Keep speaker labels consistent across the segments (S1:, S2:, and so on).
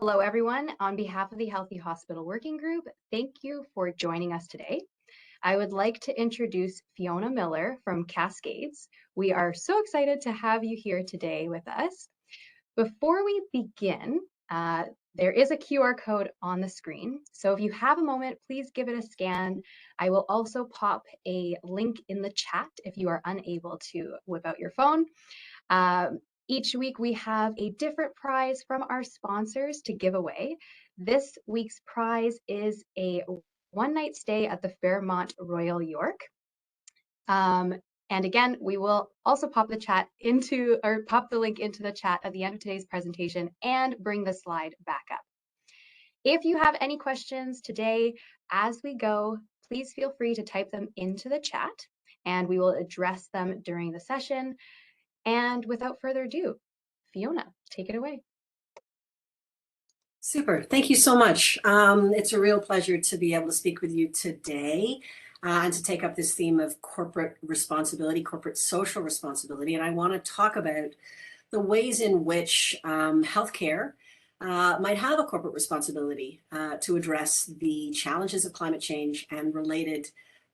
S1: Hello, everyone. On behalf of the Healthy Hospital Working Group, thank you for joining us today. I would like to introduce Fiona Miller from CASCADES. We are so excited to have you here today with us. Before we begin, there is a QR code on the screen. So if you have a moment, please give it a scan. I will also pop a link in the chat if you are unable to whip out your phone. Each week we have a different prize from our sponsors to give away. This week's prize is a one-night stay at the Fairmont Royal York. And again, we will also pop the link into the chat at the end of today's presentation and bring the slide back up. If you have any questions today as we go, please feel free to type them into the chat and we will address them during the session. And without further ado, Fiona, take it away.
S2: Super. Thank you so much. It's a real pleasure to be able to speak with you today and to take up this theme of corporate responsibility, corporate social responsibility. And I want to talk about the ways in which healthcare might have a corporate responsibility to address the challenges of climate change and related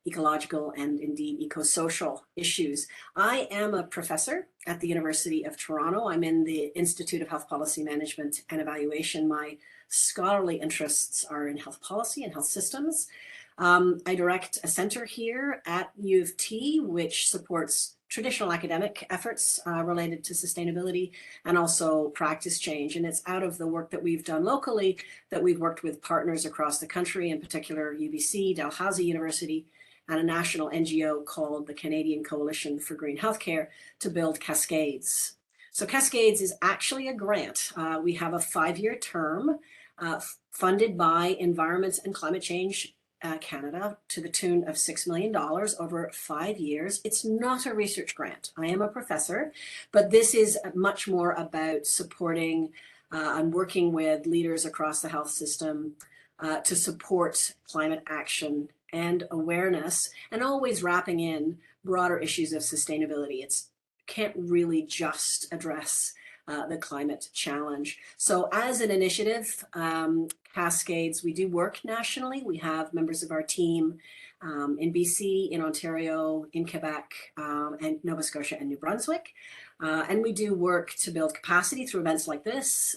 S2: ecological and indeed eco-social issues. I am a professor at the University of Toronto. I'm in the Institute of Health Policy Management and Evaluation. My scholarly interests are in health policy and health systems. I direct a center here at U of T, which supports traditional academic efforts related to sustainability and also practice change. And it's out of the work that we've done locally that we've worked with partners across the country, in particular UBC, Dalhousie University, and a national NGO called the Canadian Coalition for Green Healthcare to build CASCADES. So CASCADES is actually a grant. We have a 5-year term funded by Environment and Climate Change Canada to the tune of $6 million over 5 years. It's not a research grant. I am a professor, but this is much more about supporting and working with leaders across the health system to support climate action and awareness, and always wrapping in broader issues of sustainability. It can't really just address the climate challenge. So as an initiative, CASCADES, we do work nationally. We have members of our team in BC, in Ontario, in Quebec, and Nova Scotia and New Brunswick. And we do work to build capacity through events like this,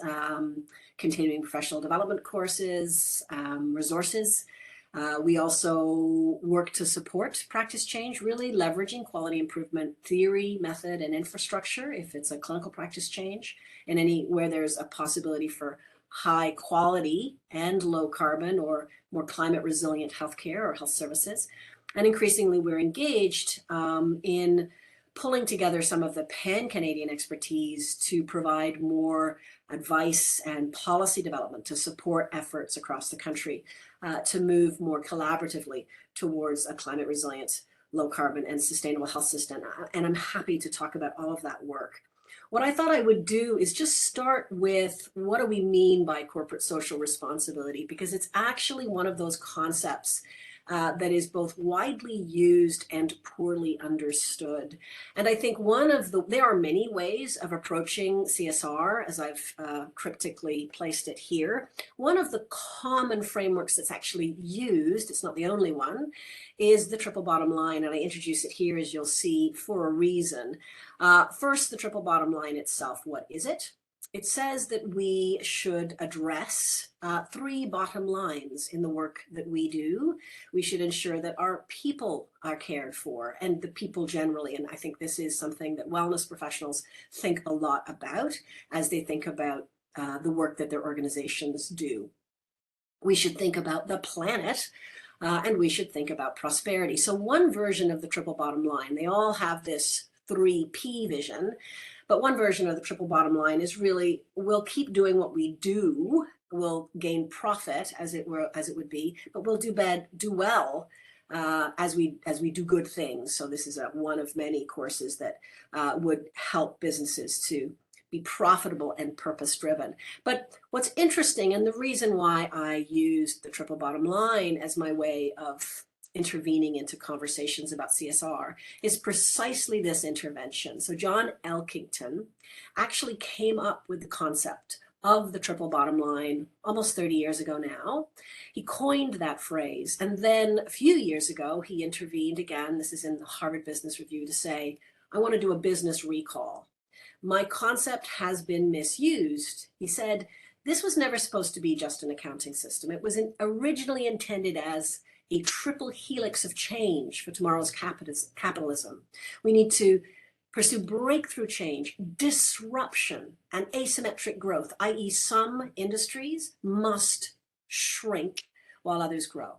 S2: continuing professional development courses, resources. We also work to support practice change, really leveraging quality improvement theory, method, and infrastructure if it's a clinical practice change, and where there's a possibility for high quality and low carbon or more climate resilient healthcare or health services. And increasingly, we're engaged in pulling together some of the pan-Canadian expertise to provide more advice and policy development to support efforts across the country to move more collaboratively towards a climate resilient, low carbon and sustainable health system. And I'm happy to talk about all of that work. What I thought I would do is just start with what do we mean by corporate social responsibility, because it's actually one of those concepts that is both widely used and poorly understood. And I think there are many ways of approaching CSR, as I've cryptically placed it here. One of the common frameworks that's actually used, it's not the only one, is the triple bottom line. And I introduce it here, as you'll see, for a reason. First, the triple bottom line itself. What is it? It says that we should address 3 bottom lines in the work that we do. We should ensure that our people are cared for, and the people generally. And I think this is something that wellness professionals think a lot about as they think about the work that their organizations do. We should think about the planet, and we should think about prosperity. So one version of the triple bottom line, they all have this 3P vision. But one version of the triple bottom line is really, we'll keep doing what we do, we'll gain profit as it would be, but we'll do well as we do good things. So this is one of many courses that would help businesses to be profitable and purpose-driven. But what's interesting, and the reason why I used the triple bottom line as my way of intervening into conversations about CSR, is precisely this intervention. So John Elkington actually came up with the concept of the triple bottom line almost 30 years ago now. He coined that phrase. And then a few years ago, he intervened again, this is in the Harvard Business Review, to say, I want to do a business recall. My concept has been misused. He said, this was never supposed to be just an accounting system. It was originally intended as a triple helix of change for tomorrow's capitalism. We need to pursue breakthrough change, disruption, and asymmetric growth, i.e. some industries must shrink while others grow.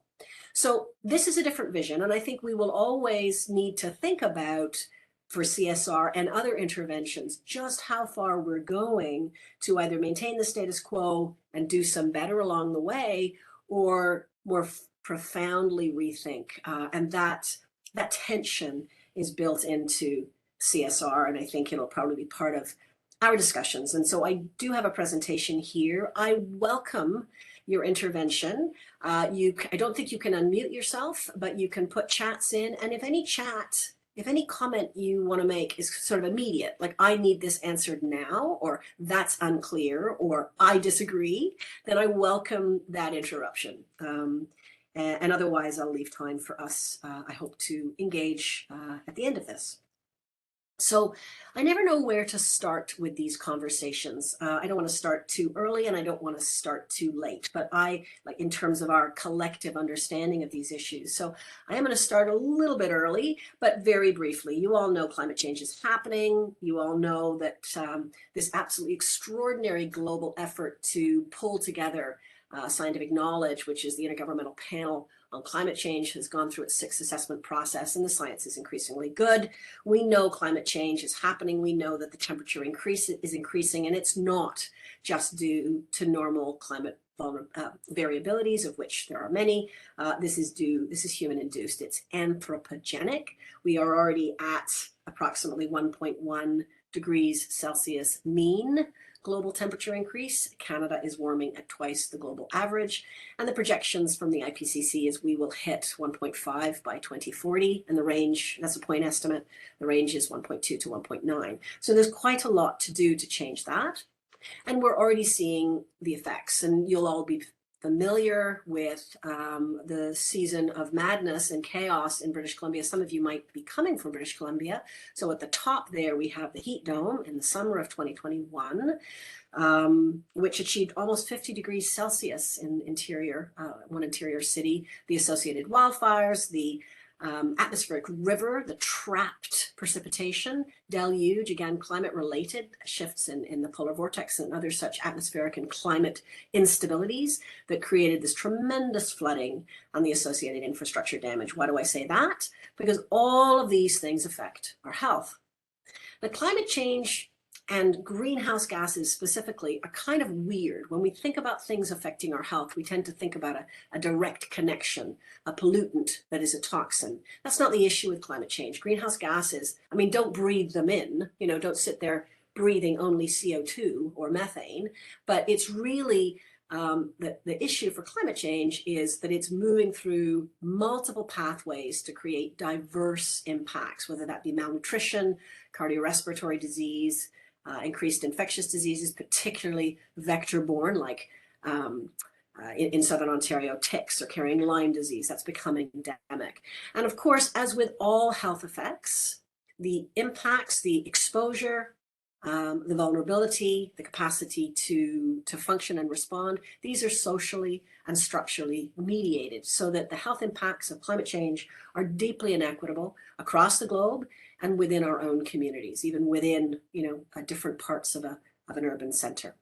S2: So this is a different vision, and I think we will always need to think about, for CSR and other interventions, just how far we're going to either maintain the status quo and do some better along the way, or more profoundly rethink. And that tension is built into CSR, and I think it'll probably be part of our discussions. And so I do have a presentation here. I welcome your intervention. I don't think you can unmute yourself, but you can put chats in. And if any comment you want to make is sort of immediate, like I need this answered now, or that's unclear, or I disagree, then I welcome that interruption. And otherwise, I'll leave time for us, I hope, to engage at the end of this. So I never know where to start with these conversations. I don't want to start too early and I don't want to start too late, but in terms of our collective understanding of these issues. So I am going to start a little bit early, but very briefly. You all know climate change is happening. You all know that this absolutely extraordinary global effort to pull together scientific knowledge, which is the Intergovernmental Panel on Climate Change, has gone through its 6th assessment process, and the science is increasingly good. We know climate change is happening. We know that the temperature is increasing, and it's not just due to normal climate variabilities, of which there are many. This is human induced. It's anthropogenic. We are already at approximately 1.1 degrees Celsius mean global temperature increase. Canada is warming at twice the global average. And the projections from the IPCC is we will hit 1.5 by 2040. And the range, that's a point estimate, the range is 1.2 to 1.9. So there's quite a lot to do to change that. And we're already seeing the effects. And you'll all be familiar with the season of madness and chaos in British Columbia. Some of you might be coming from British Columbia. So at the top there, we have the heat dome in the summer of 2021, which achieved almost 50 degrees Celsius in one interior city, the associated wildfires, the atmospheric river, the trapped precipitation, deluge, again, climate-related shifts in the polar vortex and other such atmospheric and climate instabilities that created this tremendous flooding and the associated infrastructure damage. Why do I say that? Because all of these things affect our health. Now, climate change and greenhouse gases specifically are kind of weird. When we think about things affecting our health, we tend to think about a direct connection, a pollutant that is a toxin. That's not the issue with climate change. Greenhouse gases, I mean, don't breathe them in, don't sit there breathing only CO2 or methane, but it's really the issue for climate change is that it's moving through multiple pathways to create diverse impacts, whether that be malnutrition, cardiorespiratory disease, increased infectious diseases, particularly vector-borne, like in Southern Ontario, ticks are carrying Lyme disease. That's becoming endemic. And of course, as with all health effects, the impacts, the exposure, the vulnerability, the capacity to function and respond, these are socially and structurally mediated so that the health impacts of climate change are deeply inequitable across the globe and within our own communities, even within, different parts of an urban center.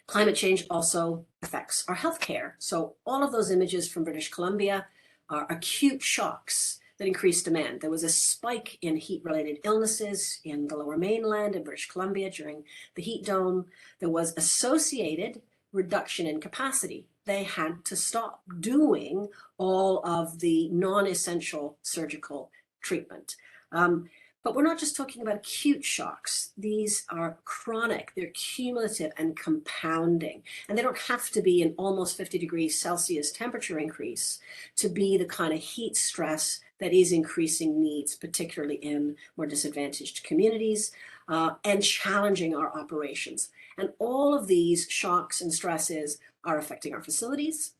S2: Climate change also affects our healthcare. So all of those images from British Columbia are acute shocks that increase demand. There was a spike in heat-related illnesses in the Lower Mainland in British Columbia during the heat dome. There was associated reduction in capacity. They had to stop doing all of the non-essential surgical treatment. But we're not just talking about acute shocks. These are chronic, they're cumulative and compounding. And they don't have to be an almost 50 degrees Celsius temperature increase to be the kind of heat stress that is increasing needs, particularly in more disadvantaged communities. and challenging our operations. And all of these shocks and stresses are affecting our facilities,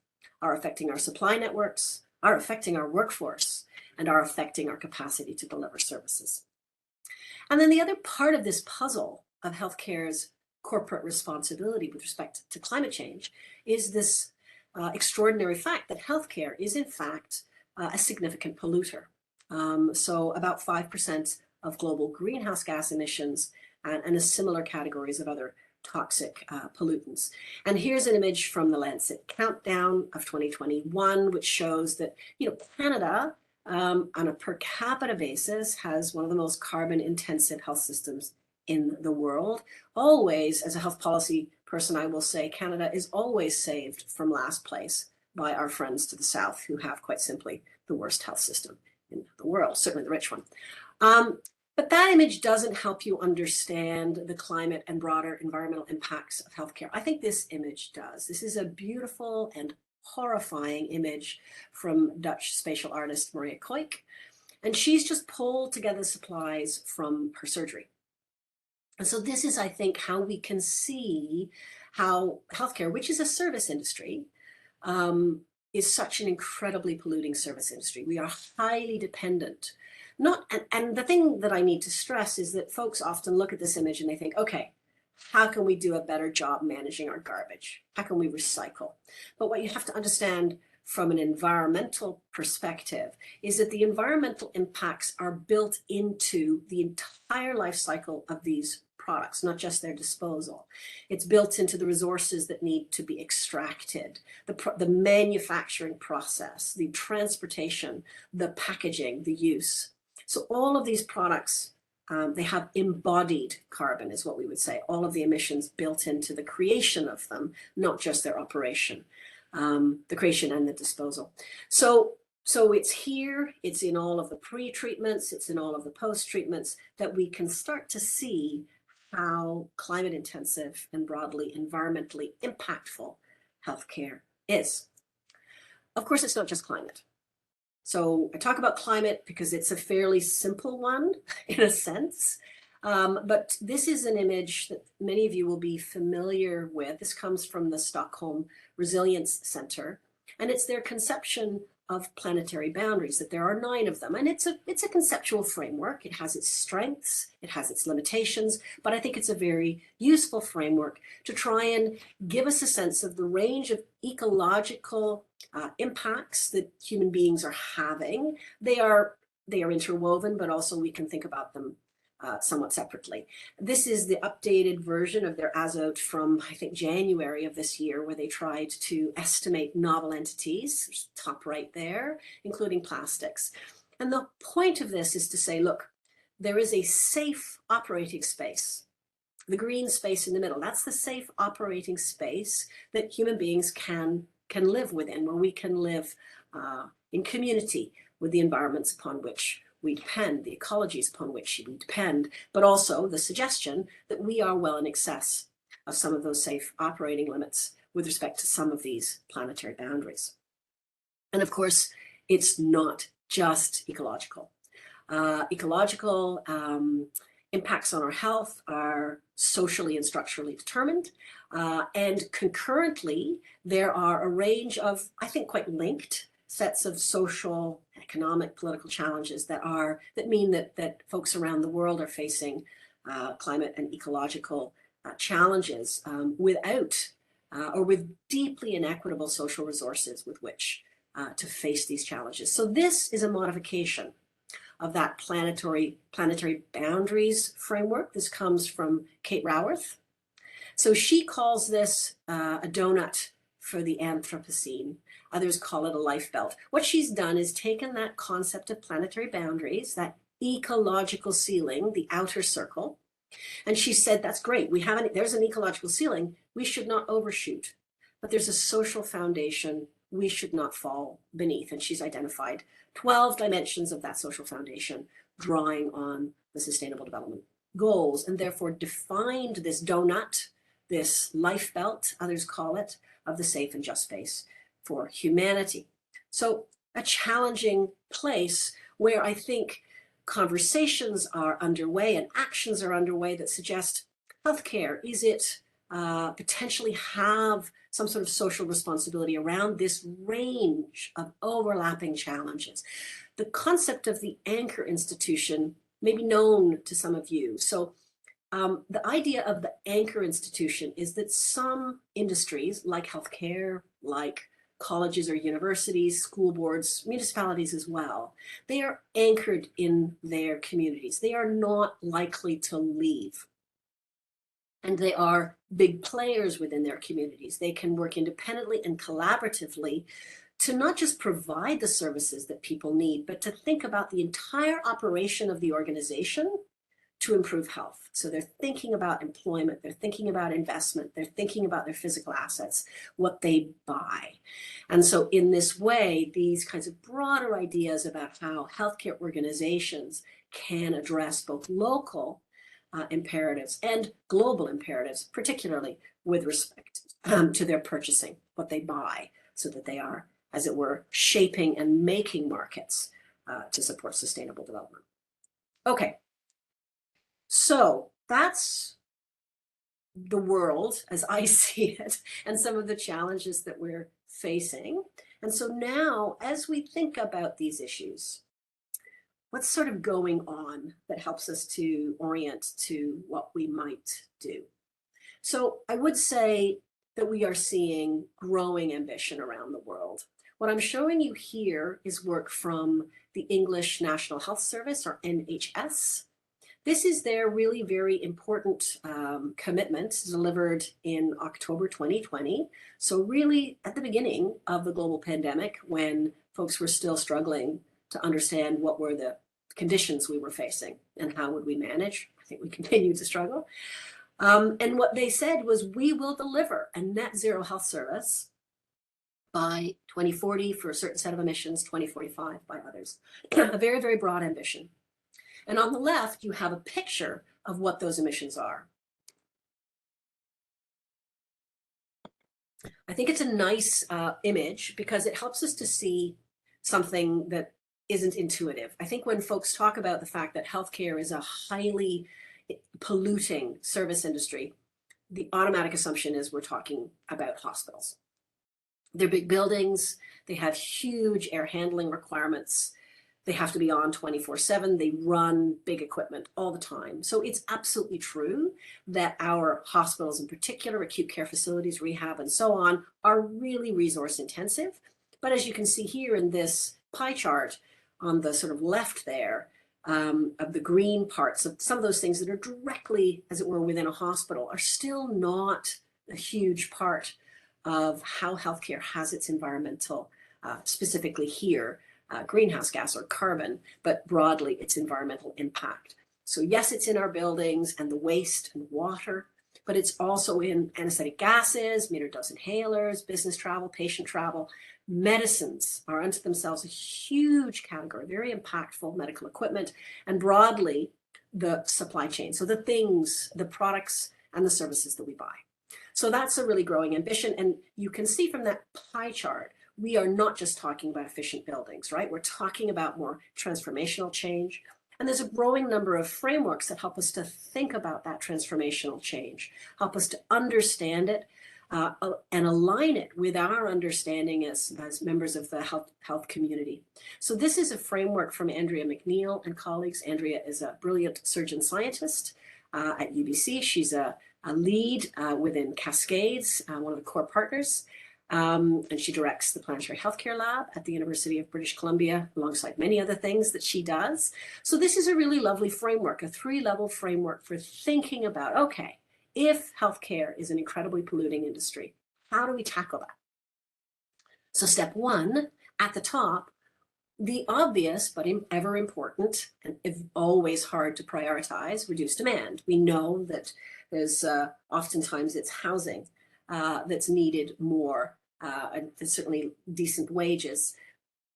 S2: are affecting our supply networks, are affecting our workforce, and are affecting our capacity to deliver services. And then the other part of this puzzle of healthcare's corporate responsibility with respect to climate change is this extraordinary fact that healthcare is in fact a significant polluter. So about 5% of global greenhouse gas emissions and a similar categories of other toxic pollutants. And here's an image from the Lancet Countdown of 2021, which shows that, Canada, on a per capita basis, has one of the most carbon intensive health systems in the world. Always, as a health policy person, I will say Canada is always saved from last place by our friends to the south, who have quite simply the worst health system in the world, certainly the rich one. But that image doesn't help you understand the climate and broader environmental impacts of healthcare. I think this image does. This is a beautiful and horrifying image from Dutch spatial artist Maria Koik. And she's just pulled together supplies from her surgery. And so this is, I think, how we can see how healthcare, which is a service industry, is such an incredibly polluting service industry. We are highly dependent. And the thing that I need to stress is that folks often look at this image and they think, okay, how can we do a better job managing our garbage? How can we recycle? But what you have to understand from an environmental perspective is that the environmental impacts are built into the entire life cycle of these products, not just their disposal. It's built into the resources that need to be extracted, the manufacturing process, the transportation, the packaging, the use. So all of these products, they have embodied carbon, is what we would say, all of the emissions built into the creation of them, not just their operation, the creation and the disposal. So it's here, it's in all of the pre-treatments, it's in all of the post-treatments that we can start to see how climate intensive and broadly environmentally impactful healthcare is. Of course, it's not just climate. So I talk about climate because it's a fairly simple one in a sense, but this is an image that many of you will be familiar with. This comes from the Stockholm Resilience Center, and it's their conception of planetary boundaries, that there are 9 of them. And it's a conceptual framework. It has its strengths, it has its limitations, but I think it's a very useful framework to try and give us a sense of the range of ecological impacts that human beings are having. They are interwoven, but also we can think about them somewhat separately. This is the updated version of their ASOT from, I think, January of this year, where they tried to estimate novel entities, top right there, including plastics. And the point of this is to say, look, there is a safe operating space, the green space in the middle. That's the safe operating space that human beings can live within, where we can live in community with the environments upon which we depend, the ecologies upon which we depend, but also the suggestion that we are well in excess of some of those safe operating limits with respect to some of these planetary boundaries. And of course, it's not just ecological. Ecological impacts on our health are socially and structurally determined. And concurrently, there are a range of, I think, quite linked sets of social, economic, political challenges that mean that folks around the world are facing climate and ecological challenges without or with deeply inequitable social resources with which to face these challenges. So this is a modification of that planetary boundaries framework. This comes from Kate Raworth. So she calls this a donut for the Anthropocene. Others call it a life belt. What she's done is taken that concept of planetary boundaries, that ecological ceiling, the outer circle, and she said, that's great. There's an ecological ceiling. We should not overshoot, but there's a social foundation we should not fall beneath. And she's identified 12 dimensions of that social foundation, drawing on the Sustainable Development Goals, and therefore defined this donut, this life belt, others call it, of the safe and just space for humanity. So a challenging place where I think conversations are underway and actions are underway that suggest healthcare, is it potentially have some sort of social responsibility around this range of overlapping challenges. The concept of the anchor institution may be known to some of you. So the idea of the anchor institution is that some industries like healthcare, like colleges or universities, school boards, municipalities as well, they are anchored in their communities. They are not likely to leave. And they are big players within their communities. They can work independently and collaboratively to not just provide the services that people need, but to think about the entire operation of the organization to improve health. So they're thinking about employment, they're thinking about investment, they're thinking about their physical assets, what they buy. And so in this way, these kinds of broader ideas about how healthcare organizations can address both local imperatives and global imperatives, particularly with respect to their purchasing, what they buy, so that they are, as it were, shaping and making markets to support sustainable development. Okay, so that's the world as I see it and some of the challenges that we're facing. And so now, as we think about these issues, what's sort of going on that helps us to orient to what we might do? So I would say that we are seeing growing ambition around the world. What I'm showing you here is work from the English National Health Service, or NHS. This is their really very important commitment delivered in October 2020. So really at the beginning of the global pandemic, when folks were still struggling to understand what were the conditions we were facing and how would we manage. I think we continue to struggle. And what they said was, we will deliver a net zero health service by 2040 for a certain set of emissions, 2045 by others. A very, very broad ambition. And on the left, you have a picture of what those emissions are. I think it's a nice image because it helps us to see something that isn't intuitive. I think when folks talk about the fact that healthcare is a highly polluting service industry, the automatic assumption is we're talking about hospitals. They're big buildings, they have huge air handling requirements, they have to be on 24/7, they run big equipment all the time. So it's absolutely true that our hospitals in particular, acute care facilities, rehab, and so on, are really resource intensive. But as you can see here in this pie chart on the sort of left there, of the green parts of some of those things that are directly, as it were, within a hospital are still not a huge part of how healthcare has its environmental, specifically here, greenhouse gas or carbon, but broadly its environmental impact. So yes, it's in our buildings and the waste and water, but it's also in anesthetic gases, metered dose inhalers, business travel, patient travel. Medicines are unto themselves a huge category, very impactful medical equipment, and broadly the supply chain. So the things, the products and the services that we buy. So that's a really growing ambition. And you can see from that pie chart, we are not just talking about efficient buildings, right? We're talking about more transformational change. And there's a growing number of frameworks that help us to think about that transformational change, help us to understand it, and align it with our understanding as members of the health community. So this is a framework from Andrea McNeil and colleagues. Andrea is a brilliant surgeon scientist at UBC. She's a lead within CASCADES, one of the core partners. And she directs the Planetary Healthcare Lab at the University of British Columbia, alongside many other things that she does. So this is a really lovely framework, a 3-level framework for thinking about, okay, if healthcare is an incredibly polluting industry, how do we tackle that? So step 1, at the top, the obvious but ever important and always hard to prioritize, reduce demand. We know that there's oftentimes it's housing that's needed more, and certainly decent wages.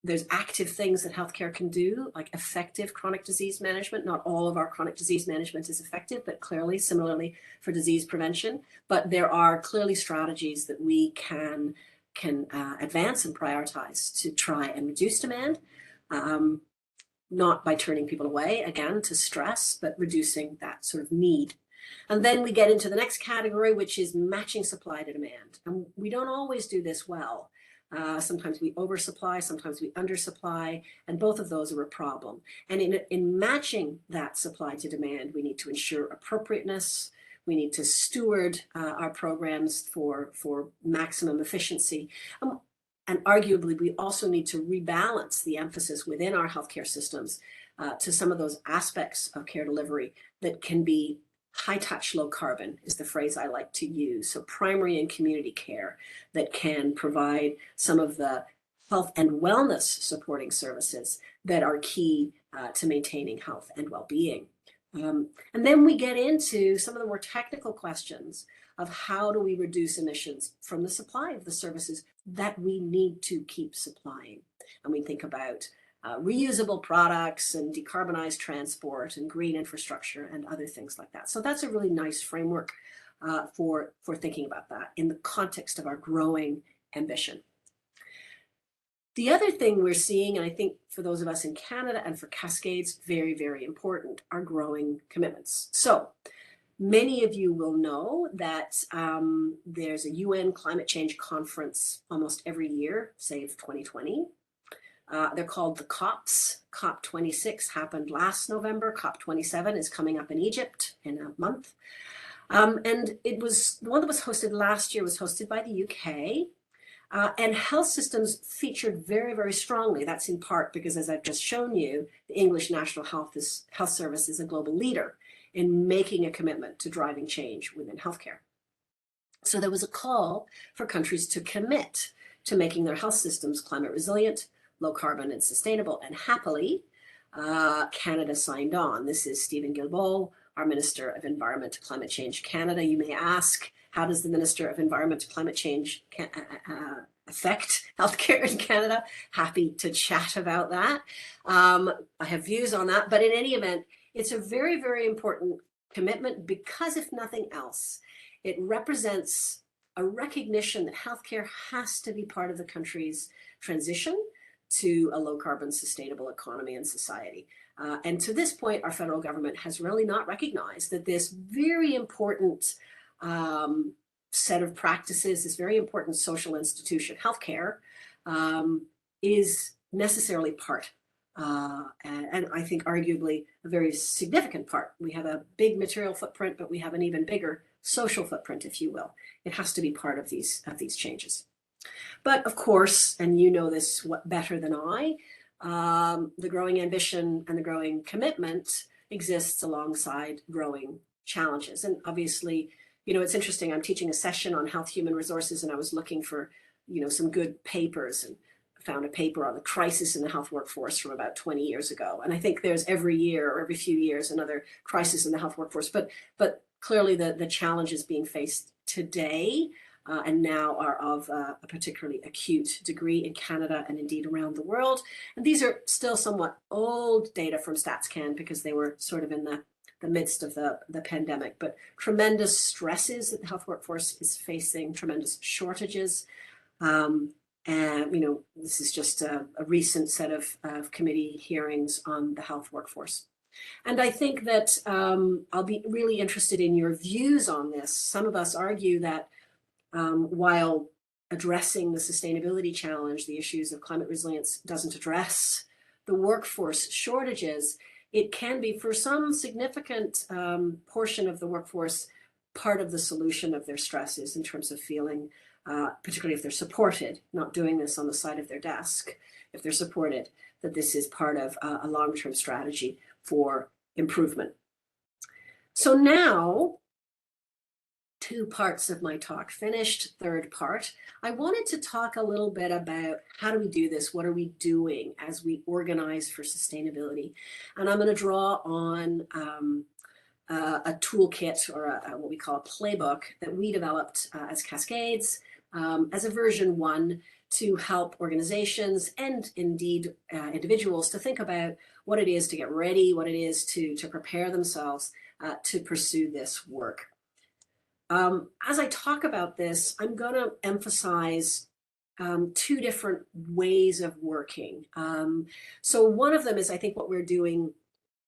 S2: There's active things that healthcare can do, like effective chronic disease management. Not all of our chronic disease management is effective, but clearly, similarly for disease prevention. But there are clearly strategies that we can advance and prioritize to try and reduce demand. not by turning people away, again, to stress, but reducing that sort of need. And then we get into the next category, which is matching supply to demand. And we don't always do this well. Sometimes we oversupply, sometimes we undersupply, and both of those are a problem. And in matching that supply to demand, we need to ensure appropriateness. We need to steward our programs for maximum efficiency. And arguably, we also need to rebalance the emphasis within our healthcare systems to some of those aspects of care delivery that can be high touch, low carbon is the phrase I like to use. So primary and community care that can provide some of the health and wellness supporting services that are key to maintaining health and well-being. And then we get into some of the more technical questions of how do we reduce emissions from the supply of the services that we need to keep supplying. And we think about reusable products and decarbonized transport and green infrastructure and other things like that. So that's a really nice framework for thinking about that in the context of our growing ambition. The other thing we're seeing, and I think for those of us in Canada and for Cascades, very, very important, are growing commitments. So many of you will know that there's a UN climate change conference almost every year, save 2020. They're called the COPs. COP26 happened last November. COP27 is coming up in Egypt in a month. And it was, the one that was hosted last year was hosted by the UK. And health systems featured very, very strongly. That's in part because, as I've just shown you, the English National Health Service is a global leader in making a commitment to driving change within healthcare. So there was a call for countries to commit to making their health systems climate resilient, low carbon and sustainable. And happily, Canada signed on. This is Stephen Guilbeault, our Minister of Environment, Climate Change Canada. You may ask, how does the Minister of Environment, Climate Change affect healthcare in Canada? Happy to chat about that. I have views on that, but in any event, it's a very, very important commitment because if nothing else, it represents a recognition that healthcare has to be part of the country's transition to a low carbon sustainable economy and society. And to this point, our federal government has really not recognized that this very important set of practices, this very important social institution, healthcare, is necessarily part, and I think arguably a very significant part. We have a big material footprint, but we have an even bigger social footprint, if you will. It has to be part of these changes. But of course, and you know this better than I, the growing ambition and the growing commitment exists alongside growing challenges. And obviously, you know, it's interesting. I'm teaching a session on health human resources, and I was looking for, you know, some good papers and found a paper on the crisis in the health workforce from about 20 years ago. And I think there's every year or every few years another crisis in the health workforce. But clearly the challenges being faced today and now are of a particularly acute degree in Canada and indeed around the world. And these are still somewhat old data from StatsCan because they were sort of in the midst of the pandemic, but tremendous stresses that the health workforce is facing, tremendous shortages. And, you know, this is just a recent set of committee hearings on the health workforce. And I think that I'll be really interested in your views on this. Some of us argue that while addressing the sustainability challenge, the issues of climate resilience doesn't address the workforce shortages, it can be for some significant portion of the workforce part of the solution of their stresses in terms of feeling, particularly if they're supported, not doing this on the side of their desk, if they're supported, that this is part of a long-term strategy for improvement. So now, 2 parts of my talk finished, 3rd part. I wanted to talk a little bit about how do we do this? What are we doing as we organize for sustainability? And I'm going to draw on a toolkit or what we call a playbook that we developed as Cascades as a version 1 to help organizations and indeed individuals to think about what it is to get ready, what it is to prepare themselves to pursue this work. As I talk about this, I'm going to emphasize two different ways of working. So one of them is, I think, what we're doing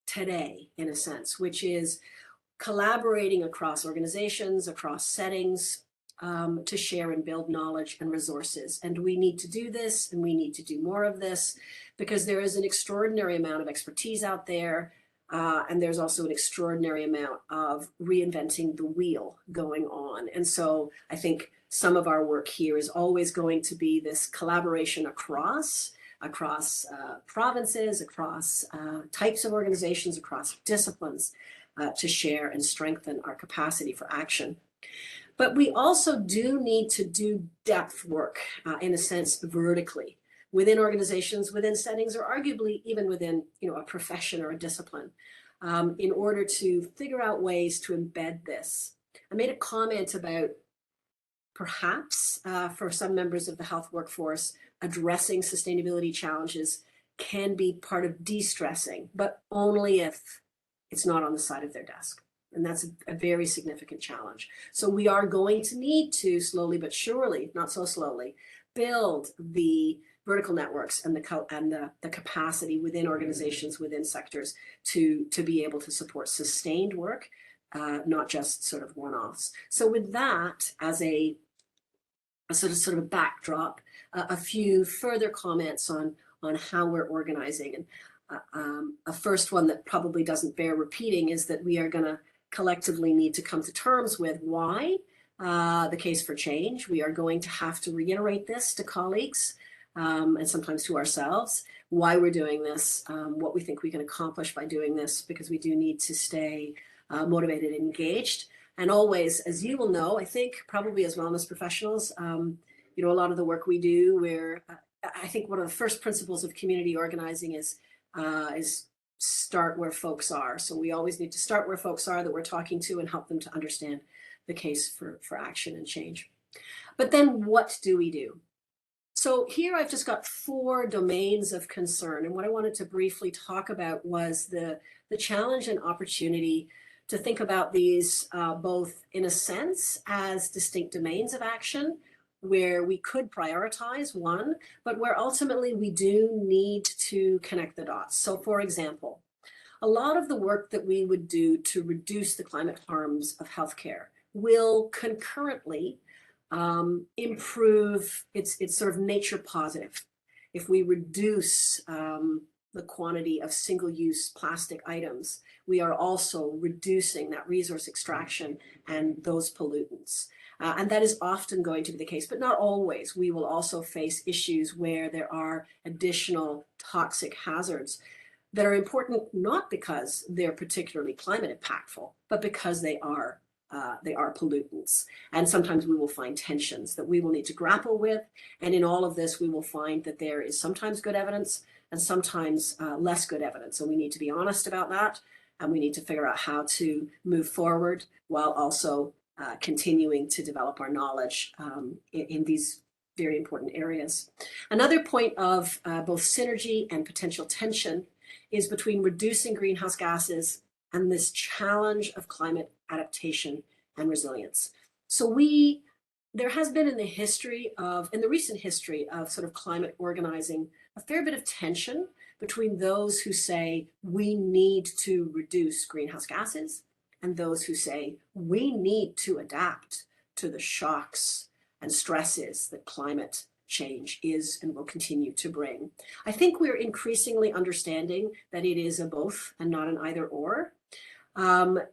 S2: today, in a sense, which is collaborating across organizations, across settings, to share and build knowledge and resources. And we need to do this, and we need to do more of this, because there is an extraordinary amount of expertise out there. And there's also an extraordinary amount of reinventing the wheel going on. And so I think some of our work here is always going to be this collaboration across provinces, across types of organizations, across disciplines, to share and strengthen our capacity for action. But we also do need to do depth work, in a sense, vertically, within organizations, within settings, or arguably even within, a profession or a discipline, in order to figure out ways to embed this. I made a comment about perhaps, for some members of the health workforce, addressing sustainability challenges can be part of de-stressing, but only if it's not on the side of their desk. And that's a very significant challenge. So we are going to need to slowly but surely, not so slowly, build the vertical networks and the capacity within organizations, within sectors, to be able to support sustained work, not just sort of one-offs. So with that as a sort of backdrop, a few further comments on how we're organizing. And a first one that probably doesn't bear repeating is that we are going to collectively need to come to terms with why the case for change. We are going to have to reiterate this to colleagues, and sometimes to ourselves, why we're doing this, what we think we can accomplish by doing this, because we do need to stay motivated and engaged. And always, as you will know, I think probably as wellness professionals, a lot of the work we do, where I think one of the first principles of community organizing is start where folks are. So we always need to start where folks are that we're talking to and help them to understand the case for action and change. But then what do we do? So here I've just got 4 domains of concern. And what I wanted to briefly talk about was the challenge and opportunity to think about these both in a sense as distinct domains of action, where we could prioritize one, but where ultimately we do need to connect the dots. So for example, a lot of the work that we would do to reduce the climate harms of healthcare will concurrently improve its sort of nature positive. If we reduce the quantity of single-use plastic items, we are also reducing that resource extraction and those pollutants. And that is often going to be the case, but not always. We will also face issues where there are additional toxic hazards that are important not because they're particularly climate impactful, but because they are pollutants. And sometimes we will find tensions that we will need to grapple with. And in all of this, we will find that there is sometimes good evidence and sometimes less good evidence. And we need to be honest about that. And we need to figure out how to move forward while also continuing to develop our knowledge in these very important areas. Another point of both synergy and potential tension is between reducing greenhouse gases and this challenge of climate adaptation and resilience. So there has been in the recent history of sort of climate organizing, a fair bit of tension between those who say we need to reduce greenhouse gases and those who say we need to adapt to the shocks and stresses that climate change is and will continue to bring. I think we're increasingly understanding that it is a both and not an either or.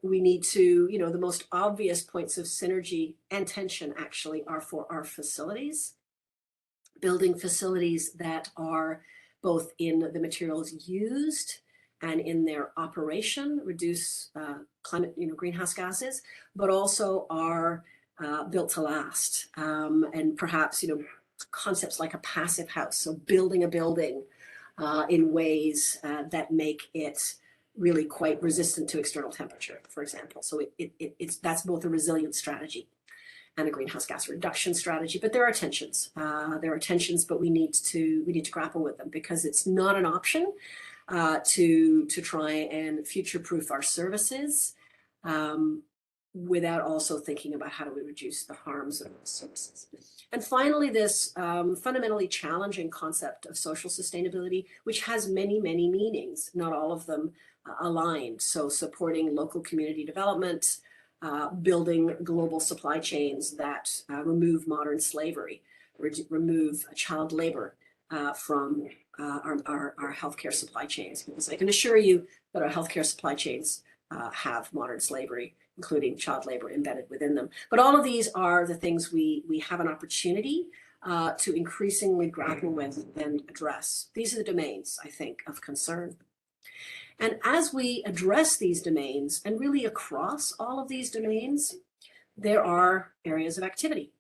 S2: We need to, the most obvious points of synergy and tension actually are for our facilities, building facilities that are both in the materials used and in their operation, reduce climate, greenhouse gases, but also are built to last. And perhaps, concepts like a passive house, so building a building in ways that make it really quite resistant to external temperature, for example. So that's both a resilience strategy and a greenhouse gas reduction strategy. But there are tensions. But we need to grapple with them, because it's not an option to try and future-proof our services without also thinking about how do we reduce the harms of those services. And finally, this fundamentally challenging concept of social sustainability, which has many, many meanings, not all of them aligned. So supporting local community development, building global supply chains that remove modern slavery, remove child labor from our healthcare supply chains. Because I can assure you that our healthcare supply chains have modern slavery, including child labor embedded within them. But all of these are the things we have an opportunity to increasingly grapple with and address. These are the domains, I think, of concern. And as we address these domains, and really across all of these domains, there are areas of activity.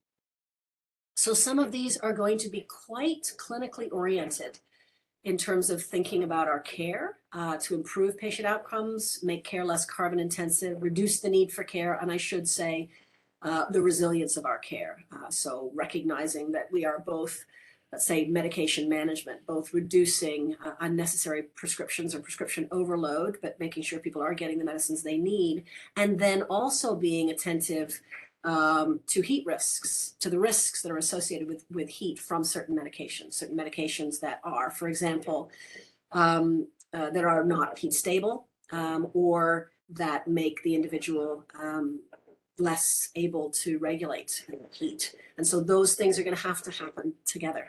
S2: So some of these are going to be quite clinically oriented in terms of thinking about our care to improve patient outcomes, make care less carbon intensive, reduce the need for care, and I should say the resilience of our care. So recognizing that we are both, let's say, medication management, both reducing unnecessary prescriptions or prescription overload, but making sure people are getting the medicines they need, and then also being attentive to heat risks, to the risks that are associated with heat from certain medications that are, for example, that are not heat stable or that make the individual less able to regulate heat. And so those things are going to happen together.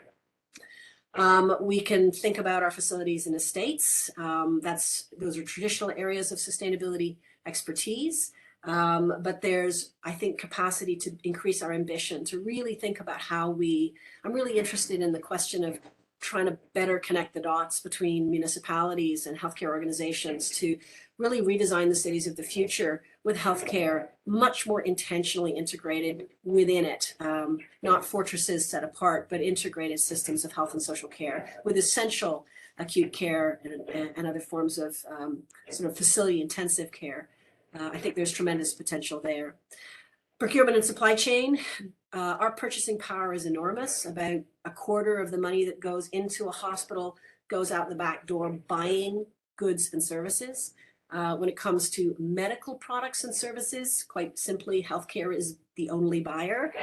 S2: We can think about our facilities and estates. Those are traditional areas of sustainability expertise. But there's, I think, capacity to increase our ambition, to really think about I'm really interested in the question of trying to better connect the dots between municipalities and healthcare organizations to really redesign the cities of the future with healthcare much more intentionally integrated within it, not fortresses set apart, but integrated systems of health and social care with essential acute care and other forms of sort of facility intensive care. I think there's tremendous potential there. Procurement and supply chain, our purchasing power is enormous. About a quarter of the money that goes into a hospital goes out the back door buying goods and services. When it comes to medical products and services, quite simply, healthcare is the only buyer.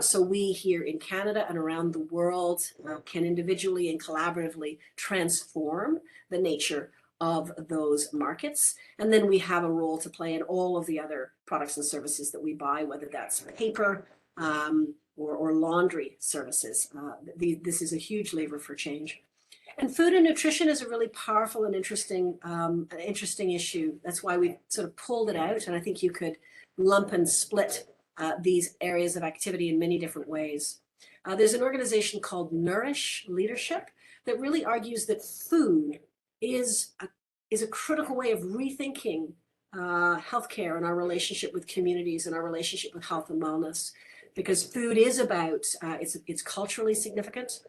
S2: So we here in Canada and around the world can individually and collaboratively transform the nature of those markets. And then we have a role to play in all of the other products and services that we buy, whether that's paper or laundry services. This is a huge lever for change. And food and nutrition is a really powerful and interesting issue. That's why we sort of pulled it out. And I think you could lump and split these areas of activity in many different ways. There's an organization called Nourish Leadership that really argues that food is a critical way of rethinking healthcare and our relationship with communities and our relationship with health and wellness, because food is about, it's culturally significant.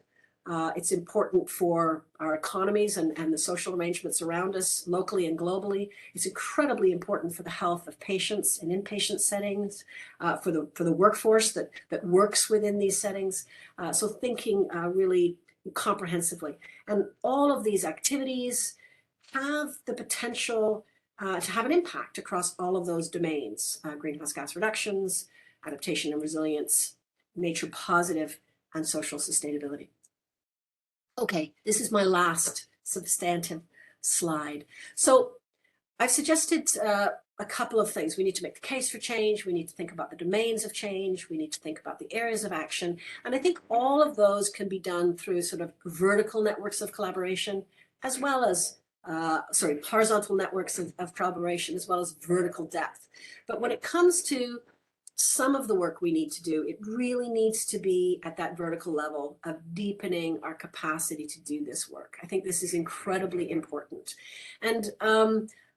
S2: It's important for our economies and the social arrangements around us locally and globally. It's incredibly important for the health of patients in inpatient settings, for the workforce that works within these settings. So thinking really comprehensively. And all of these activities have the potential to have an impact across all of those domains: greenhouse gas reductions, adaptation and resilience, nature positive, and social sustainability. Okay, this is my last substantive slide. So I've suggested a couple of things. We need to make the case for change. We need to think about the domains of change. We need to think about the areas of action. And I think all of those can be done through sort of vertical networks of collaboration, as well as, horizontal networks of collaboration, as well as vertical depth. But when it comes to some of the work we need to do, it really needs to be at that vertical level of deepening our capacity to do this work. I think this is incredibly important. And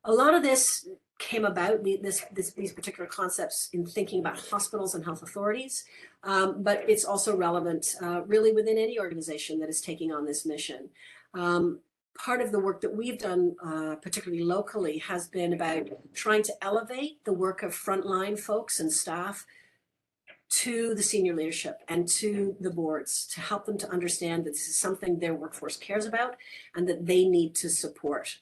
S2: a lot of this came about, these particular concepts, in thinking about hospitals and health authorities, but it's also relevant really within any organization that is taking on this mission. Part of the work that we've done, particularly locally, has been about trying to elevate the work of frontline folks and staff to the senior leadership and to the boards, to help them to understand that this is something their workforce cares about and that they need to support.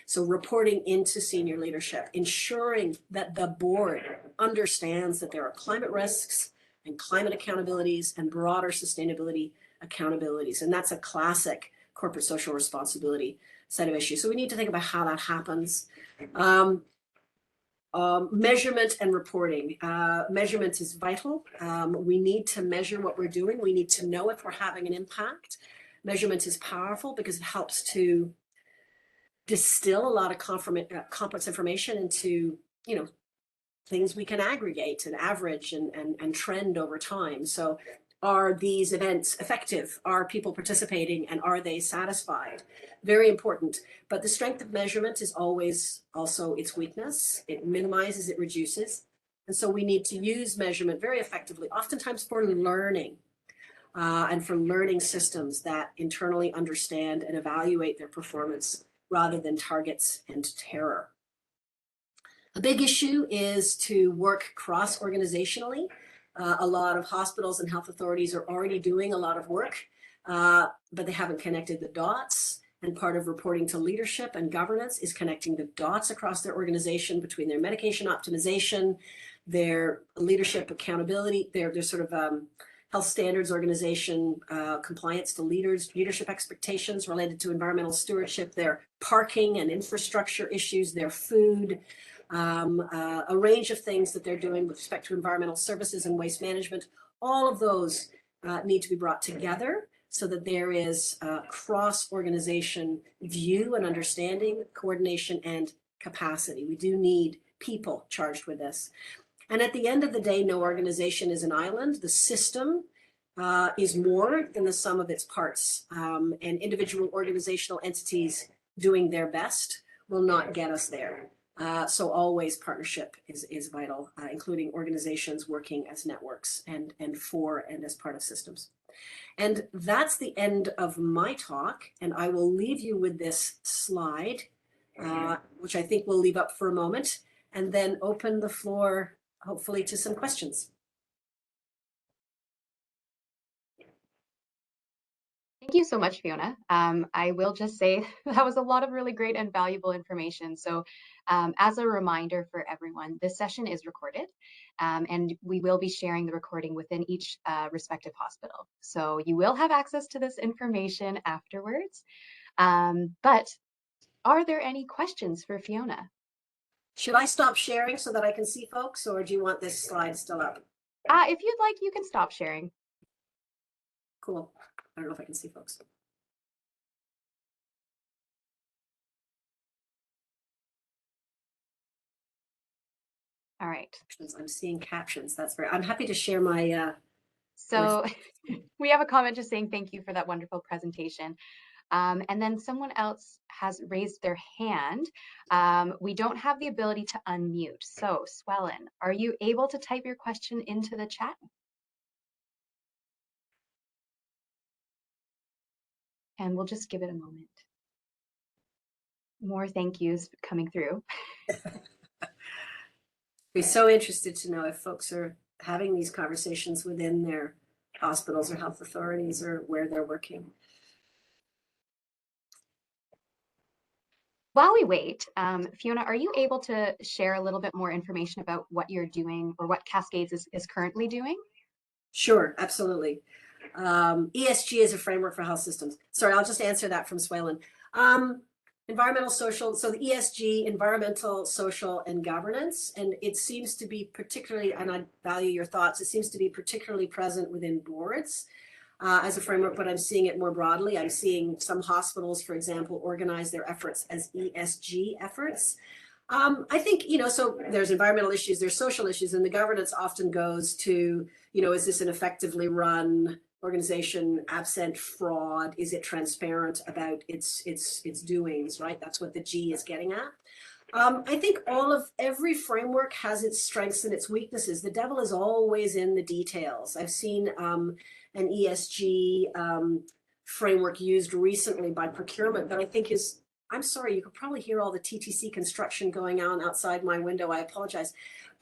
S2: So reporting into senior leadership, ensuring that the board understands that there are climate risks, and climate accountabilities and broader sustainability accountabilities. And that's a classic corporate social responsibility set of issues. So we need to think about how that happens. Measurement and reporting. Measurement is vital. We need to measure what we're doing. We need to know if we're having an impact. Measurement is powerful because it helps to distill a lot of complex information into, things we can aggregate and average and trend over time. So are these events effective? Are people participating, and are they satisfied? Very important. But the strength of measurement is always also its weakness. It minimizes, it reduces. And so we need to use measurement very effectively, oftentimes for learning, and for learning systems that internally understand and evaluate their performance rather than targets and terror. A big issue is to work cross-organizationally. A lot of hospitals and health authorities are already doing a lot of work, but they haven't connected the dots. And part of reporting to leadership and governance is connecting the dots across their organization between their medication optimization, their leadership accountability, their sort of health standards organization, compliance to leadership expectations related to environmental stewardship, their parking and infrastructure issues, their food, a range of things that they're doing with respect to environmental services and waste management. All of those need to be brought together so that there is cross-organization view and understanding, coordination, and capacity. We do need people charged with this. And at the end of the day, no organization is an island. The system is more than the sum of its parts. And individual organizational entities doing their best will not get us there. So always partnership is vital, including organizations working as networks and for and as part of systems. And that's the end of my talk. And I will leave you with this slide, which I think we'll leave up for a moment, and then open the floor, hopefully, to some questions.
S1: Thank you so much, Fiona. I will just say that was a lot of really great and valuable information. So as a reminder for everyone, this session is recorded, and we will be sharing the recording within each respective hospital. So you will have access to this information afterwards. But are there any questions for Fiona?
S2: Should I stop sharing so that I can see folks, or do you want this slide still up?
S1: If you'd like, you can stop sharing.
S2: Cool. I don't know if I can see folks.
S1: All right.
S2: I'm seeing captions. That's very, I'm happy to share my.
S1: So we have a comment just saying thank you for that wonderful presentation. And then someone else has raised their hand. We don't have the ability to unmute. So Swellen, are you able to type your question into the chat? And we'll just give it a moment. More thank yous coming through.
S2: Be so interested to know if folks are having these conversations within their hospitals or health authorities or where they're working.
S1: While we wait, Fiona, are you able to share a little bit more information about what you're doing or what Cascades is currently doing?
S2: Sure, absolutely. ESG is a framework for health systems. Sorry, I'll just answer that from Swalen. Environmental, social, so the ESG, environmental, social, and governance, and it seems to be particularly, and I value your thoughts, it seems to be particularly present within boards as a framework, but I'm seeing it more broadly. I'm seeing some hospitals, for example, organize their efforts as ESG efforts. I think, so there's environmental issues, there's social issues, and the governance often goes to, is this an effectively run organization, absent fraud? Is it transparent about its doings, right? That's what the G is getting at. I think every framework has its strengths and its weaknesses. The devil is always in the details. I've seen an ESG framework used recently by procurement that I think is, I'm sorry, you could probably hear all the TTC construction going on outside my window. I apologize.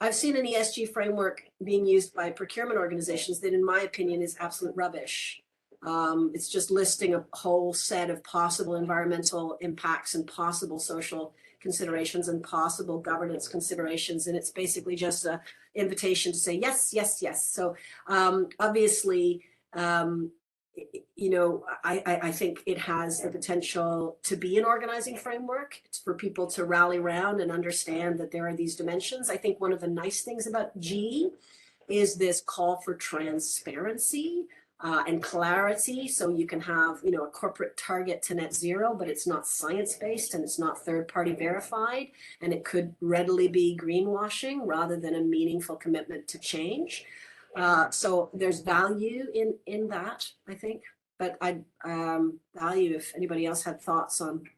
S2: I've seen an ESG framework being used by procurement organizations that, in my opinion, is absolute rubbish. It's just listing a whole set of possible environmental impacts and possible social considerations and possible governance considerations. And it's basically just an invitation to say yes, yes, yes. So obviously, I think it has the potential to be an organizing framework. It's for people to rally around and understand that there are these dimensions. I think one of the nice things about G is this call for transparency and clarity. So you can have, a corporate target to net zero, but it's not science-based and it's not third-party verified, and it could readily be greenwashing rather than a meaningful commitment to change. So there's value in that, I think. But I'd value if anybody else had thoughts on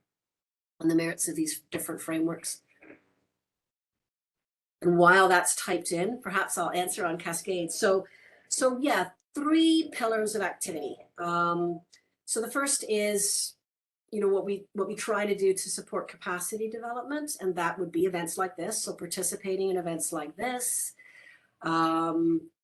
S2: the merits of these different frameworks. And while that's typed in, perhaps I'll answer on Cascades. So yeah, 3 pillars of activity. So the first is, what we try to do to support capacity development, and that would be events like this. So participating in events like this.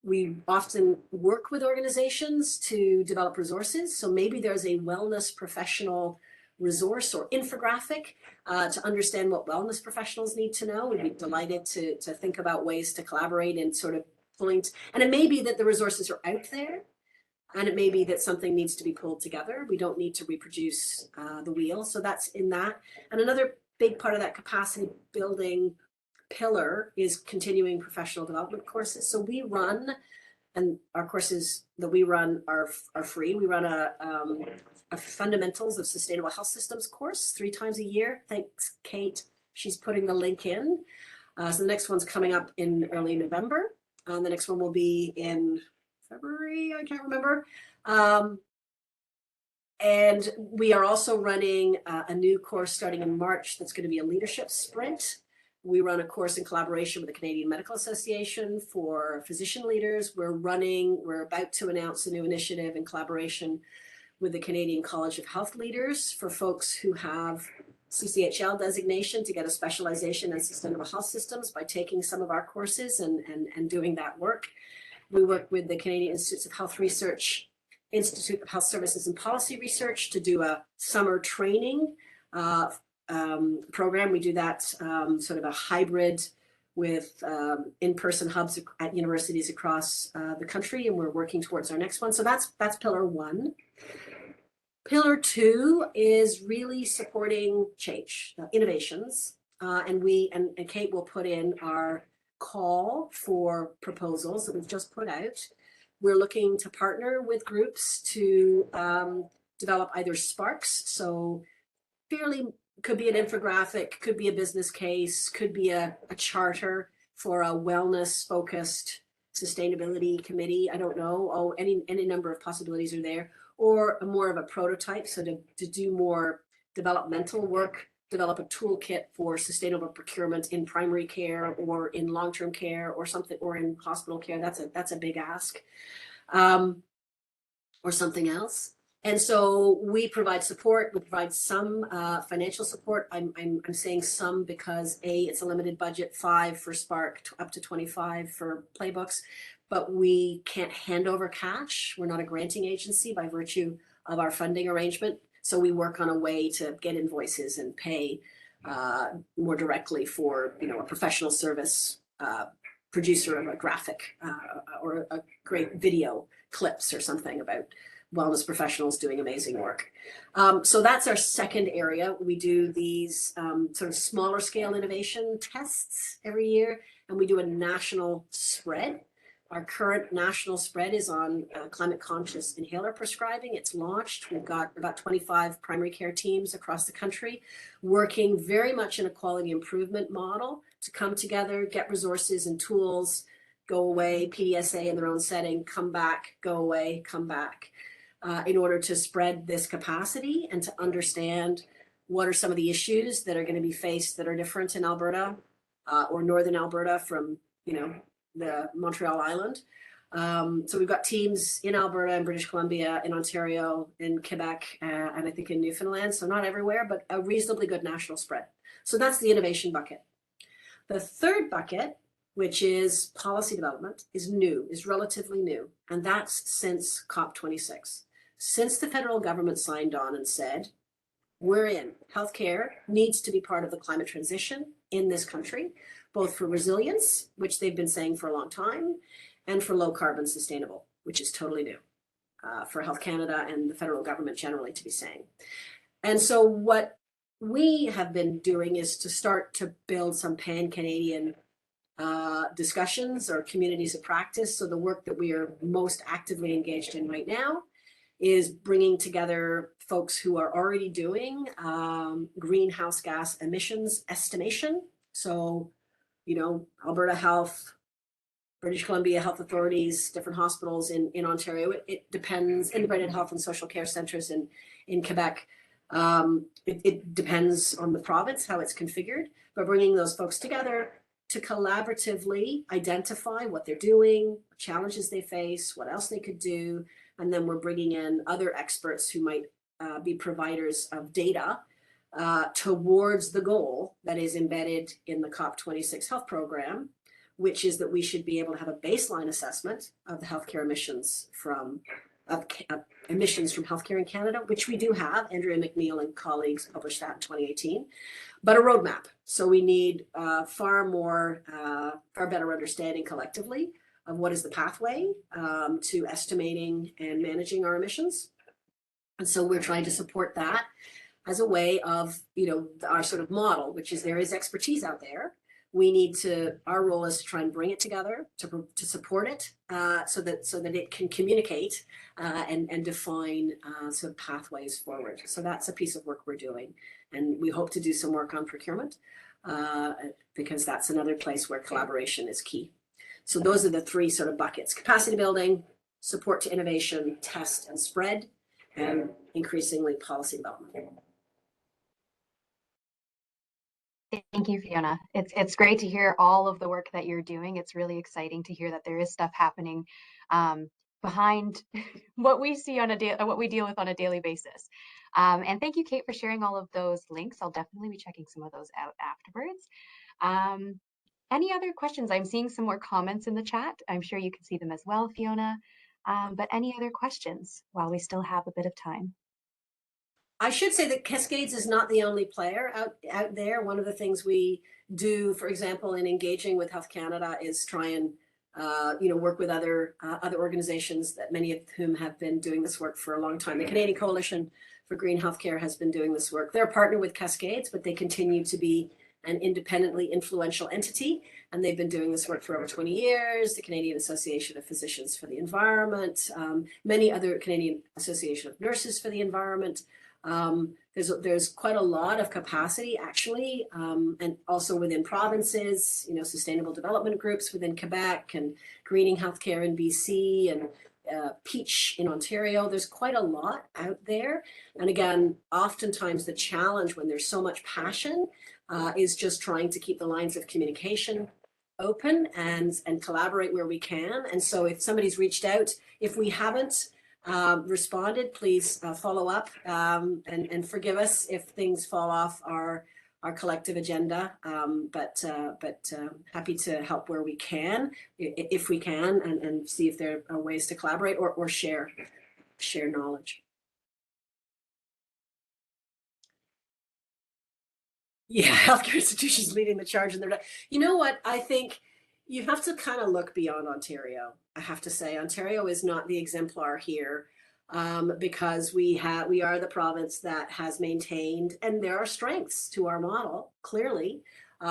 S2: We often work with organizations to develop resources. So maybe there's a wellness professional resource or infographic to understand what wellness professionals need to know. We'd be delighted to think about ways to collaborate and sort of pulling. And it may be that the resources are out there, and it may be that something needs to be pulled together. We don't need to reproduce the wheel. So that's in that. And another big part of that capacity building pillar is continuing professional development courses. So we run, and our courses that we run are free. We run a fundamentals of sustainable health systems course 3 times a year. Thanks, Kate. She's putting the link in. So the next one's coming up in early November. The next one will be in February, I can't remember. And we are also running a new course starting in March that's going to be a leadership sprint. We run a course in collaboration with the Canadian Medical Association for physician leaders. We're about to announce a new initiative in collaboration with the Canadian College of Health Leaders for folks who have CCHL designation to get a specialization in sustainable health systems by taking some of our courses and doing that work. We work with the Canadian Institutes of Health Research, Institute of Health Services and Policy Research to do a summer training program. We do that sort of a hybrid with in-person hubs at universities across the country, and we're working towards our next one. So that's pillar 1. Pillar 2 is really supporting change, innovations, and Kate will put in our call for proposals that we've just put out. We're looking to partner with groups to develop either sparks, so could be an infographic, could be a business case, could be a charter for a wellness focused sustainability committee. I don't know. Any number of possibilities are there, or more of a prototype. So to do more developmental work, develop a toolkit for sustainable procurement in primary care or in long-term care or something, or in hospital care. That's a big ask, or something else. And so we provide support. We provide some financial support. I'm saying some because it's a limited budget, 5 for Spark, up to 25 for playbooks, but we can't hand over cash. We're not a granting agency by virtue of our funding arrangement. So we work on a way to get invoices and pay more directly for, a professional service producer of a graphic or a great video clips or something about wellness professionals doing amazing work. So that's our second area. We do these sort of smaller scale innovation tests every year, and we do a national spread. Our current national spread is on climate conscious inhaler prescribing. It's launched. We've got about 25 primary care teams across the country working very much in a quality improvement model to come together, get resources and tools, go away, PDSA in their own setting, come back, go away, come back, in order to spread this capacity and to understand what are some of the issues that are going to be faced that are different in Alberta or Northern Alberta from, the Montreal Island. So we've got teams in Alberta and British Columbia, in Ontario, in Quebec, and I think in Newfoundland. So not everywhere, but a reasonably good national spread. So that's the innovation bucket. The third bucket, which is policy development, is relatively new. And that's since COP26. Since the federal government signed on and said, we're in. Healthcare needs to be part of the climate transition in this country, both for resilience, which they've been saying for a long time, and for low carbon sustainable, which is totally new for Health Canada and the federal government generally to be saying. And so what we have been doing is to start to build some pan-Canadian discussions or communities of practice. So the work that we are most actively engaged in right now is bringing together folks who are already doing greenhouse gas emissions estimation. So, Alberta Health, British Columbia Health Authorities, different hospitals in Ontario. It depends, integrated health and social care centers in Quebec. It depends on the province, how it's configured, but bringing those folks together to collaboratively identify what they're doing, challenges they face, what else they could do. And then we're bringing in other experts who might be providers of data towards the goal that is embedded in the COP26 health program, which is that we should be able to have a baseline assessment of the healthcare emissions from healthcare in Canada, which we do have. Andrea McNeil and colleagues published that in 2018, but a roadmap. So we need far better understanding collectively of what is the pathway to estimating and managing our emissions. And so we're trying to support that as a way of, our sort of model, which is there is expertise out there. Our role is to try and bring it together, to support it, so that it can communicate and define sort of pathways forward. So that's a piece of work we're doing. And we hope to do some work on procurement because that's another place where collaboration is key. So those are the three sort of buckets: capacity building, support to innovation, test and spread, and increasingly policy development.
S1: Thank you, Fiona. It's great to hear all of the work that you're doing. It's really exciting to hear that there is stuff happening behind what we see on what we deal with on a daily basis. And thank you, Kate, for sharing all of those links. I'll definitely be checking some of those out afterwards. Any other questions? I'm seeing some more comments in the chat. I'm sure you can see them as well, Fiona. But any other questions while we still have a bit of time?
S2: I should say that Cascades is not the only player out there. One of the things we do, for example, in engaging with Health Canada is try and work with other organizations, that many of whom have been doing this work for a long time. The Canadian Coalition for Green Healthcare has been doing this work. They're a partner with Cascades, but they continue to be an independently influential entity, and they've been doing this work for over 20 years. The Canadian Association of Physicians for the Environment, many other Canadian Association of Nurses for the Environment. There's quite a lot of capacity actually, and also within provinces, sustainable development groups within Quebec and greening healthcare in BC and Peach in Ontario. There's quite a lot out there. And again, oftentimes the challenge when there's so much passion is just trying to keep the lines of communication open and collaborate where we can. And so if somebody's reached out, if we haven't responded, please follow up and forgive us if things fall off our collective agenda. But happy to help where we can, if we can, and see if there are ways to collaborate or share knowledge. Yeah, healthcare institutions leading the charge in their. You know what? I think you have to kind of look beyond Ontario. I have to say, Ontario is not the exemplar here, because we are the province that has maintained, and there are strengths to our model, clearly,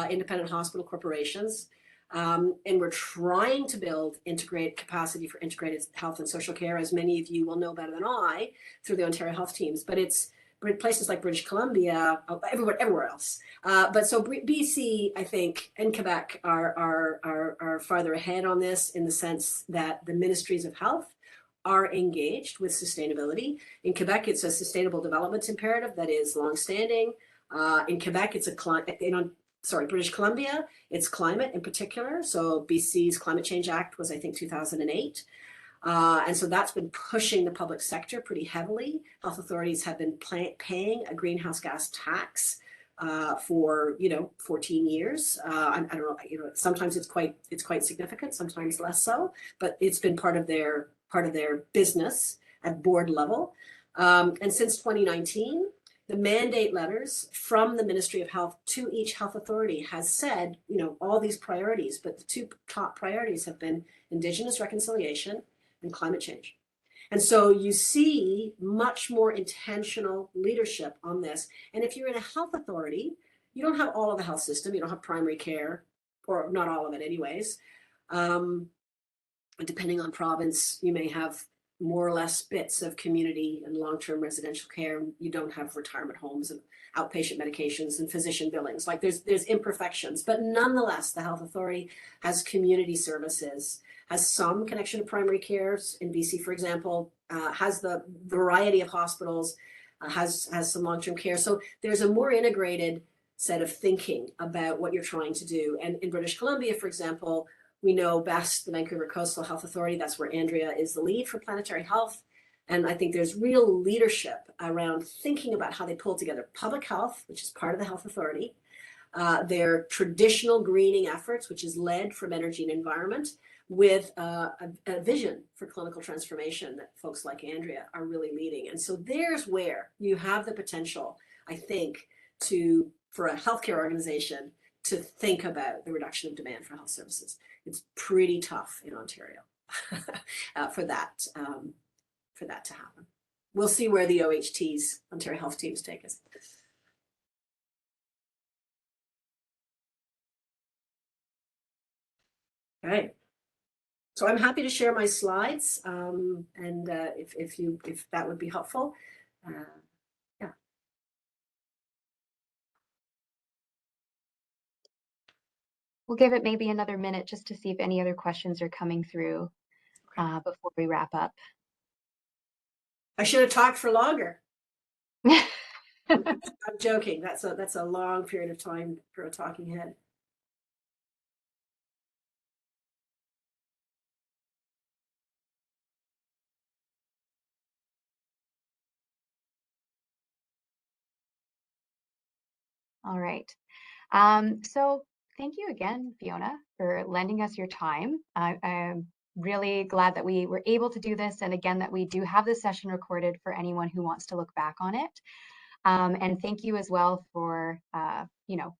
S2: independent hospital corporations, and we're trying to build integrated capacity for integrated health and social care, as many of you will know better than I, through the Ontario Health Teams. But it's places like British Columbia, everywhere else. But so BC, I think, and Quebec are farther ahead on this, in the sense that the ministries of health are engaged with sustainability. In Quebec, it's a sustainable development imperative that is longstanding. In Quebec, it's British Columbia, it's climate in particular. So BC's Climate Change Act was, I think, 2008. And so that's been pushing the public sector pretty heavily. Health authorities have been paying a greenhouse gas tax for 14 years. I don't know, sometimes it's quite significant, sometimes less so, but it's been part of their business at board level. And since 2019, The mandate letters from the Ministry of Health to each health authority has said, all these priorities, but the two top priorities have been Indigenous reconciliation and climate change. And so you see much more intentional leadership on this. And if you're in a health authority, you don't have all of the health system, you don't have primary care, or not all of it anyways. Depending on province, you may have more or less bits of community and long-term residential care. You don't have retirement homes and outpatient medications and physician billings. Like there's imperfections, but nonetheless, the health authority has community services, has some connection to primary care. In BC, for example, has the variety of hospitals, has some long-term care. So there's a more integrated set of thinking about what you're trying to do. And in British Columbia, for example, we know best the Vancouver Coastal Health Authority. That's where Andrea is the lead for planetary health. And I think there's real leadership around thinking about how they pull together public health, which is part of the health authority, their traditional greening efforts, which is led from energy and environment, with a vision for clinical transformation that folks like Andrea are really leading. And so there's where you have the potential, I think, for a healthcare organization to think about the reduction of demand for health services. It's pretty tough in Ontario for that to happen. We'll see where the OHTs, Ontario Health Teams, take us. Okay. So I'm happy to share my slides, and if that would be helpful. Yeah.
S1: We'll give it maybe another minute just to see if any other questions are coming through before we wrap up.
S2: I should have talked for longer. I'm joking. That's a long period of time for a talking head.
S1: All right. So thank you again, Fiona, for lending us your time. I'm really glad that we were able to do this. And again, that we do have this session recorded for anyone who wants to look back on it. And thank you as well for,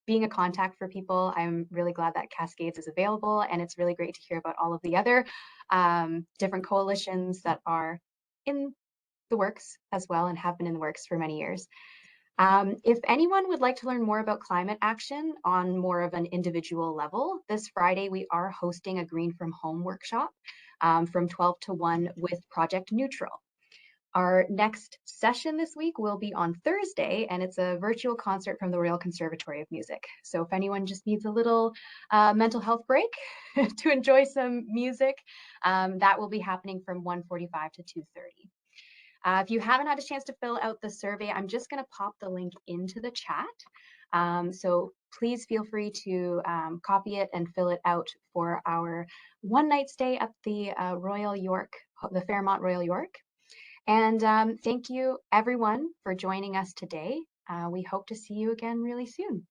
S1: being a contact for people. I'm really glad that Cascades is available, and it's really great to hear about all of the other different coalitions that are in the works as well and have been in the works for many years. If anyone would like to learn more about climate action on more of an individual level, this Friday we are hosting a Green from Home workshop from 12 to 1 with Project Neutral. Our next session this week will be on Thursday, and it's a virtual concert from the Royal Conservatory of Music. So if anyone just needs a little mental health break to enjoy some music, that will be happening from 1:45 to 2:30. If you haven't had a chance to fill out the survey, I'm just going to pop the link into the chat. So please feel free to copy it and fill it out for our one-night stay at the Royal York, the Fairmont Royal York. And thank you, everyone, for joining us today. We hope to see you again really soon.